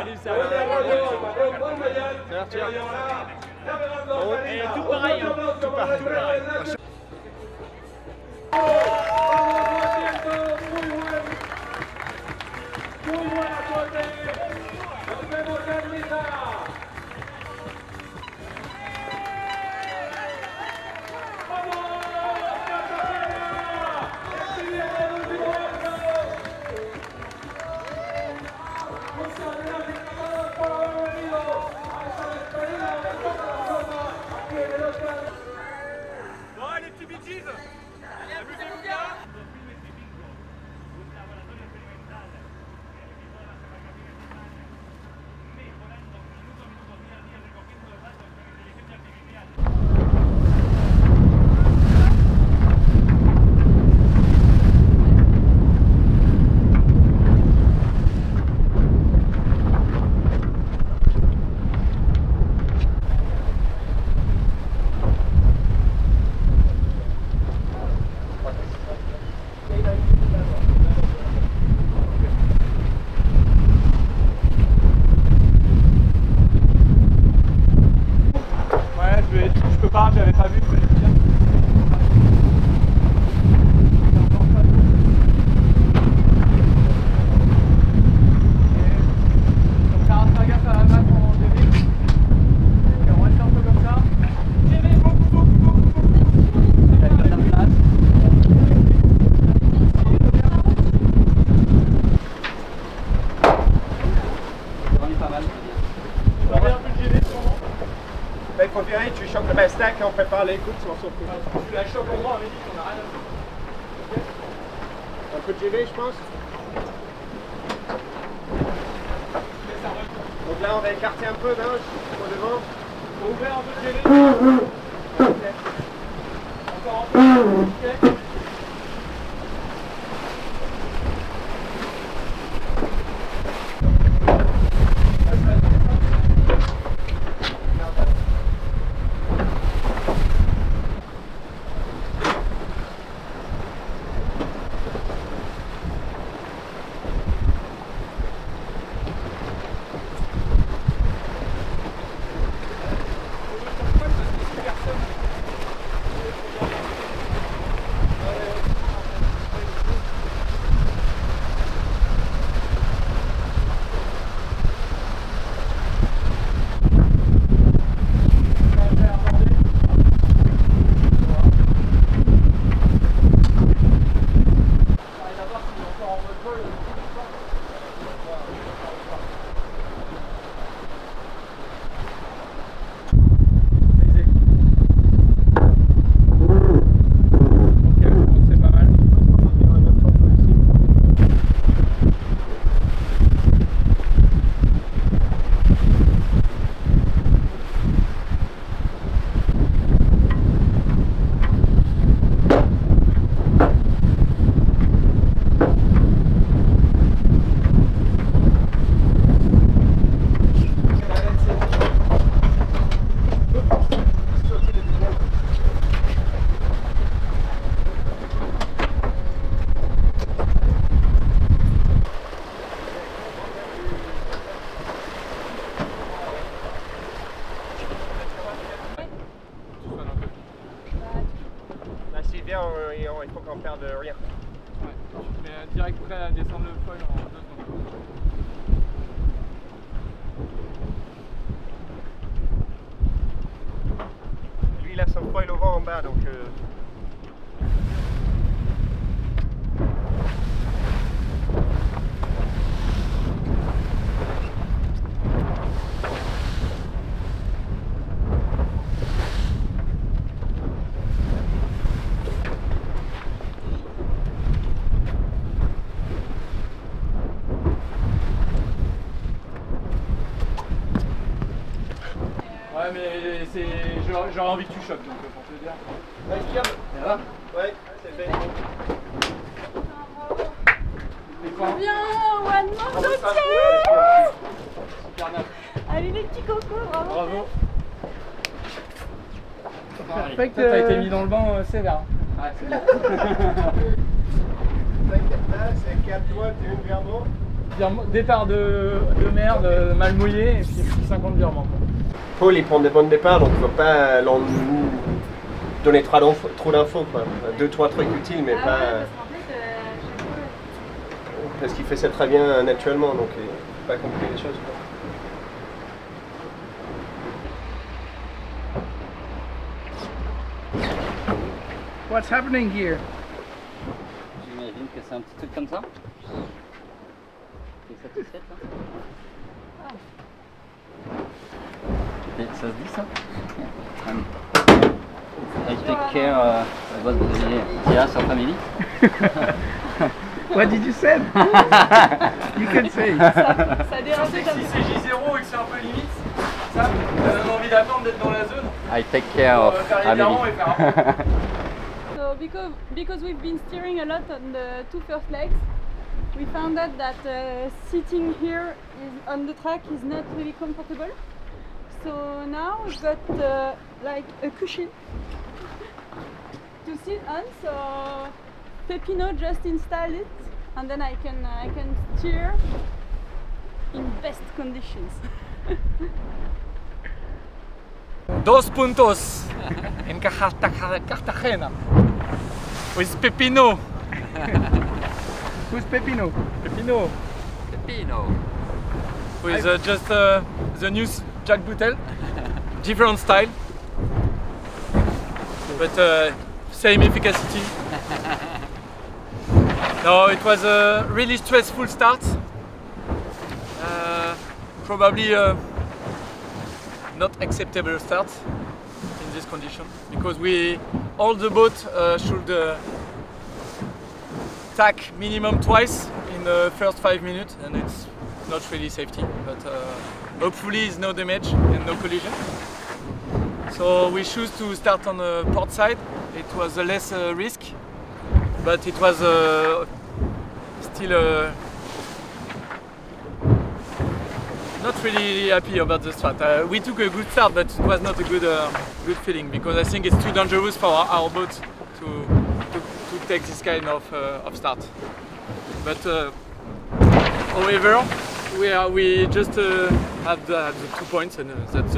Salut, salut. Tout pareil, hein. Tout pareil. Muy buena suerte. Nos vemos en Niza. J'avais pas vu. Il faut virer, tu choques le stack et on prépare les coups sur son coup. Tu la choques en droit, on avait dit qu'on a rien à faire. Un coup de GV, je pense. Donc là, on va écarter un peu là, au devant. Faut ouvrir un peu de GV. Encore un peu. Okay. Il faut qu'on perde rien. Ouais, je suis direct prêt à descendre le foil en 2 secondes. Lui il a son foil au vent en bas donc ouais mais j'aurais envie que tu choques donc pour te dire. Ouais, Ça va? Ouais, c'est fait. Bien, One Man de Super nappe. Allez les petits cocos, bravo. Bravo. Perfect. T'as été mis dans le banc sévère. Ouais, c'est bien. T'inquiète pas, c'est 4 doigts, t'es une verbe. Départ de merde, mal mouillé, et puis 50 virements. Paul il prend des bons départs, donc il ne faut pas donner trop d'infos. 2-3 trucs utiles, mais pas. Parce qu'en fait, Parce qu'il fait ça très bien naturellement, donc il ne faut pas compliquer les choses. What's happening here? J'imagine que c'est un petit truc comme ça. T'es satisfaite là? Ça se dit ça? I take care about the Tiras or family. What did you say? You can say. ça dérapait comme Si ça. c'est J0 et que c'est un peu limite, ça donne envie d'attendre d'être dans la zone. I take care of Faire les virements et family. faire un So because we've been steering a lot on the two first legs, we found out that sitting here on the track is not really comfortable. So now we've got like a cushion to sit on. So Pepino just installed it, and then I can steer in best conditions. Dos puntos in Cartagena with Pepino. Who's Pepino? Pepino. Pepino. With just the new Jack Boutel, different style, but same efficacy. No, it was a really stressful start. Probably not acceptable start in this condition because all the boat should tack minimum twice in the first 5 minutes, and it's not really safety, but hopefully it's no damage and no collision. So we choose to start on the port side. It was a less risk, but it was still not really happy about the start. We took a good start, but it was not a good feeling because I think it's too dangerous for our boat to take this kind of start. But however, we just have the 2 points, and that's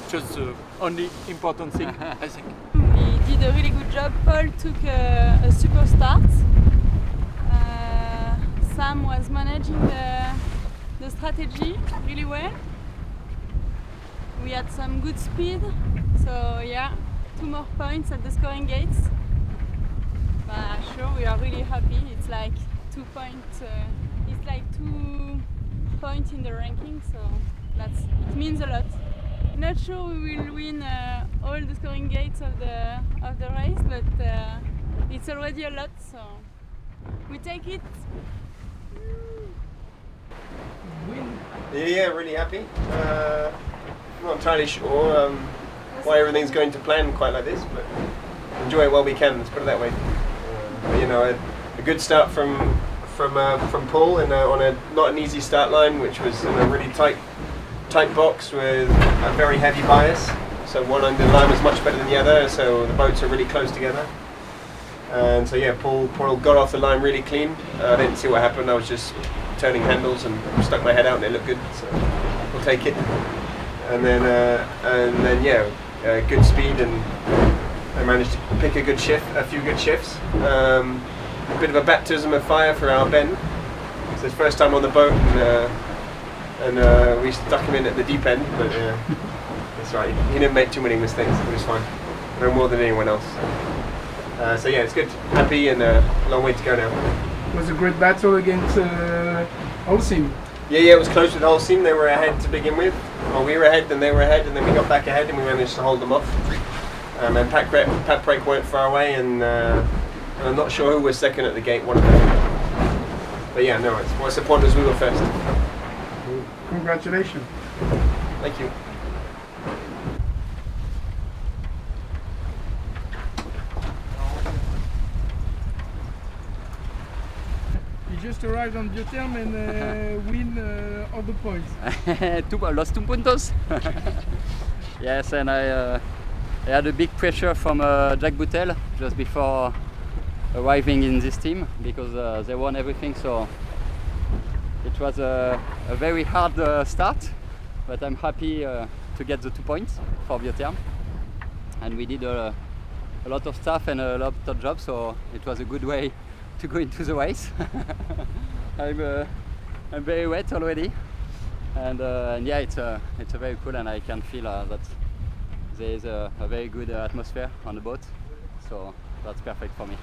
just the only important thing, I think. We did a really good job. Paul took a super start. Sam was managing the strategy really well. We had some good speed, so yeah, 2 more points at the scoring gates. But sure, we are really happy. It's like 2 points. It's like 2 points in the ranking, so it means a lot. Not sure we will win all the scoring gates of the race, but it's already a lot, so we take it. Yeah, really happy. Not entirely sure why everything's going to plan quite like this, but enjoy it while we can. Let's put it that way. But, you know, a good start from Paul, and on not an easy start line, which was in a really tight box with a very heavy bias. So one end of the line was much better than the other, so the boats are really close together. And so yeah, Paul got off the line really clean. I didn't see what happened. I was just turning handles and stuck my head out, and it looked good. So we'll take it. And then yeah, good speed, and I managed to pick a few good shifts. A bit of a baptism of fire for our Ben. It's his first time on the boat, and we stuck him in at the deep end, but that's right. He didn't make too many mistakes. It was fine. No more than anyone else. So yeah, it's good. Happy, and a long way to go now. It was a great battle against Holcim. Yeah, it was close with Holcim. They were ahead to begin with. Well, we were ahead, then they were ahead, and then we got back ahead, and we managed to hold them off. And Pat Brake weren't far away, and I'm not sure who was second at the gate, one of them. But yeah, no, what's the point is we were first. Congratulations. Thank you. You just arrived on Bioterm and win all the points. Lost 2 puntos. Yes, and I had a big pressure from Jack Boutel just before arriving in this team because they won everything. So It was a very hard start, but I'm happy to get the 2 points for Biotherm. And we did a lot of stuff and a lot of jobs, so it was a good way to go into the race. I'm very wet already, and yeah, it's very cool, and I can feel that there is a very good atmosphere on the boat, so that's perfect for me.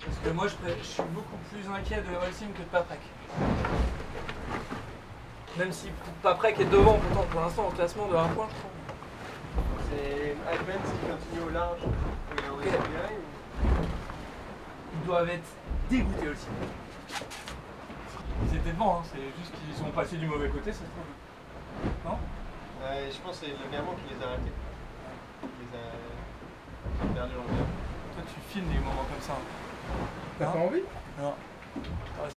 Parce que moi je suis beaucoup plus inquiet de Holcim que de Paprec. Même si Paprec est devant pourtant pour l'instant au classement de 1 point, je trouve. C'est Advance qui continue au large. Okay. Ils doivent être dégoûtés aussi. Ils étaient devant, hein. C'est juste qu'ils sont passés du mauvais côté, ça se trouve. Non? Je pense que c'est le Vermont qui les a arrêtés. Il les a perdu l'envers. Toi tu filmes des moments comme ça. T'as pas envie? Non.